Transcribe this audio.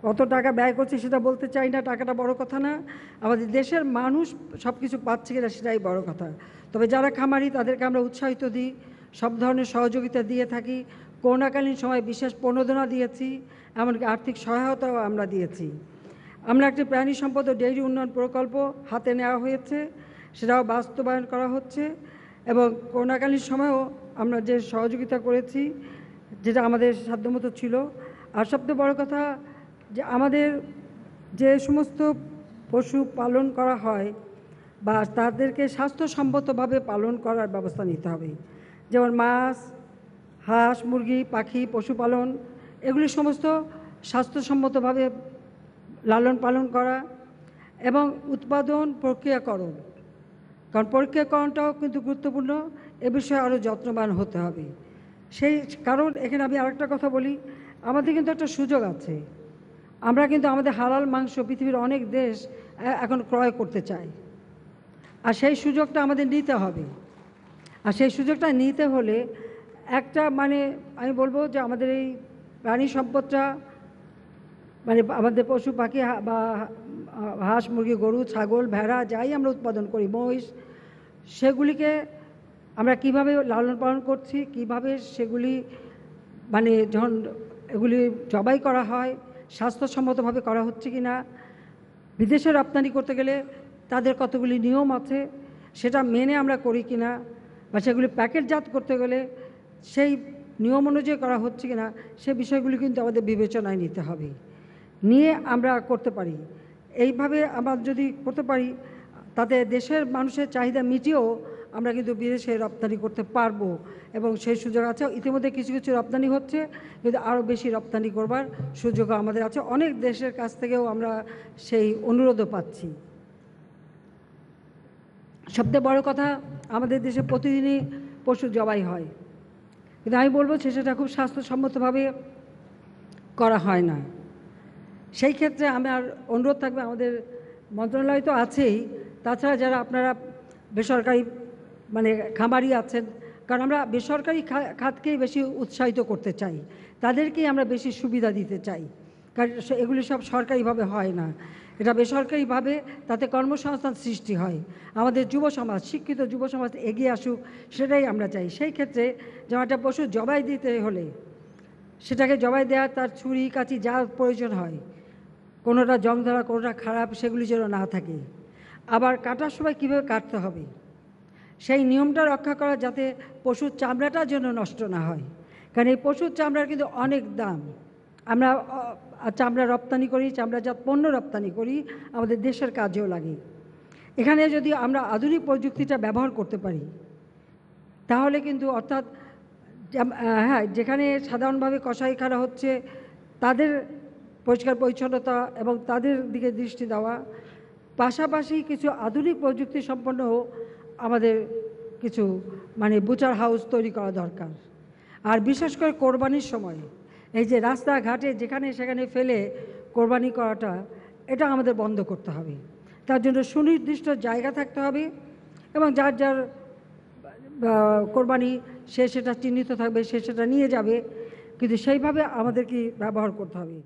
কত টাকা ব্যয় করছি সেটা বলতে চাই না, টাকাটা বড় কথা না, আমাদের দেশের মানুষ সব কিছু পাচ্ছে কিনা সেটাই বড় কথা। তবে যারা খামারি তাদেরকে আমরা উৎসাহিত দিই, সব ধরনের সহযোগিতা দিয়ে থাকি। করোনাকালীন সময় বিশেষ প্রণোদনা দিয়েছি, এমনকি আর্থিক সহায়তাও আমরা দিয়েছি। আমরা একটি প্রাণী সম্পদ ও ডেইরি উন্নয়ন প্রকল্প হাতে নেওয়া হয়েছে, সেটাও বাস্তবায়ন করা হচ্ছে। এবং করোনাকালীন সময়েও আমরা যে সহযোগিতা করেছি যেটা আমাদের সাধ্যমতো ছিল। আর সবচেয়ে বড় কথা যে আমাদের যে সমস্ত পশু পালন করা হয় বা তাদেরকে স্বাস্থ্যসম্মতভাবে পালন করার ব্যবস্থা নিতে হবে। যেমন মাছ, হাঁস, মুরগি, পাখি, পশুপালন এগুলি সমস্ত স্বাস্থ্যসম্মতভাবে লালন পালন করা এবং উৎপাদন প্রক্রিয়াকরণ, কারণ প্রক্রিয়াকরণটাও কিন্তু গুরুত্বপূর্ণ, এ বিষয়ে আরও যত্নবান হতে হবে। সেই কারণ এখানে আমি আরেকটা কথা বলি, আমাদের কিন্তু একটা সুযোগ আছে। আমরা কিন্তু আমাদের হালাল মাংস পৃথিবীর অনেক দেশ এখন ক্রয় করতে চায়, আর সেই সুযোগটা আমাদের নিতে হবে। আর সেই সুযোগটা নিতে হলে একটা আমি বলবো যে আমাদের এই প্রাণী সম্পদটা আমাদের পশু পাখি বা হাঁস, মুরগি, গরু, ছাগল, ভেড়া যাই আমরা উৎপাদন করি, মহিষ, সেগুলিকে আমরা কিভাবে লালন পালন করছি, কিভাবে সেগুলি যখন এগুলি জবাই করা হয় স্বাস্থ্যসম্মতভাবে করা হচ্ছে কি না, বিদেশে রপ্তানি করতে গেলে তাদের কতগুলি নিয়ম আছে সেটা মেনে আমরা করি কি না, বা সেগুলি প্যাকেটজাত করতে গেলে সেই নিয়ম অনুযায়ী করা হচ্ছে কি না, সে বিষয়গুলি কিন্তু আমাদের বিবেচনায় নিতে হবে, নিয়ে আমরা করতে পারি। এইভাবে আমরা যদি করতে পারি তাতে দেশের মানুষের চাহিদা মিটিয়েও আমরা কিন্তু বিদেশে রপ্তানি করতে পারবো, এবং সেই সুযোগ আছে। ইতিমধ্যে কিছু কিছু রপ্তানি হচ্ছে, কিন্তু আরও বেশি রপ্তানি করবার সুযোগও আমাদের আছে। অনেক দেশের কাছ থেকেও আমরা সেই অনুরোধও পাচ্ছি। সবচেয়ে বড় কথা, আমাদের দেশে প্রতিদিনই পশু জবাই হয়, কিন্তু আমি বলবো সেটা খুব স্বাস্থ্যসম্মতভাবে করা হয় না। সেই ক্ষেত্রে আমার অনুরোধ থাকবে, আমাদের মন্ত্রণালয় তো আছেই, তাছাড়া যারা আপনারা বেসরকারি খামারি আছেন, কারণ আমরা বেসরকারি খাতকেই বেশি উৎসাহিত করতে চাই, তাদেরকেই আমরা বেশি সুবিধা দিতে চাই, কারণ এগুলি সব সরকারিভাবে হয় না, এটা বেসরকারিভাবে, তাতে কর্মসংস্থান সৃষ্টি হয়। আমাদের যুব সমাজ, শিক্ষিত যুব সমাজ এগিয়ে আসুক, সেটাই আমরা চাই। সেই ক্ষেত্রে যেমন একটা পশু জবাই দিতে হলে সেটাকে জবাই দেওয়ার তার ছুরি কাঁচি যা প্রয়োজন হয়, কোনোটা জং ধরা, কোনোটা খারাপ, সেগুলি যেন না থাকে। আবার কাটার সময় কীভাবে কাটতে হবে সেই নিয়মটা রক্ষা করা, যাতে পশুর চামড়াটা যেন নষ্ট না হয়, কারণ এই পশুর চামড়ার কিন্তু অনেক দাম। আমরা চামড়া রপ্তানি করি, চামড়াজাত পণ্য রপ্তানি করি, আমাদের দেশের কাজেও লাগে। এখানে যদি আমরা আধুনিক প্রযুক্তিটা ব্যবহার করতে পারি তাহলে কিন্তু, অর্থাৎ হ্যাঁ, যেখানে সাধারণভাবে কসাইখানা হচ্ছে তাদের পরিষ্কার পরিচ্ছন্নতা এবং তাদের দিকে দৃষ্টি দেওয়া, পাশাপাশি কিছু আধুনিক প্রযুক্তি সম্পন্ন আমাদের কিছু বুচার হাউস তৈরি করা দরকার। আর বিশেষ করে কোরবানির সময় এই যে রাস্তাঘাটে যেখানে সেখানে ফেলে কোরবানি করাটা, এটা আমাদের বন্ধ করতে হবে। তার জন্য সুনির্দিষ্ট জায়গা থাকতে হবে, এবং যার যার কোরবানি সে সেটা চিহ্নিত থাকবে, সে সেটা নিয়ে যাবে, কিন্তু সেইভাবে আমাদেরকে ব্যবহার করতে হবে।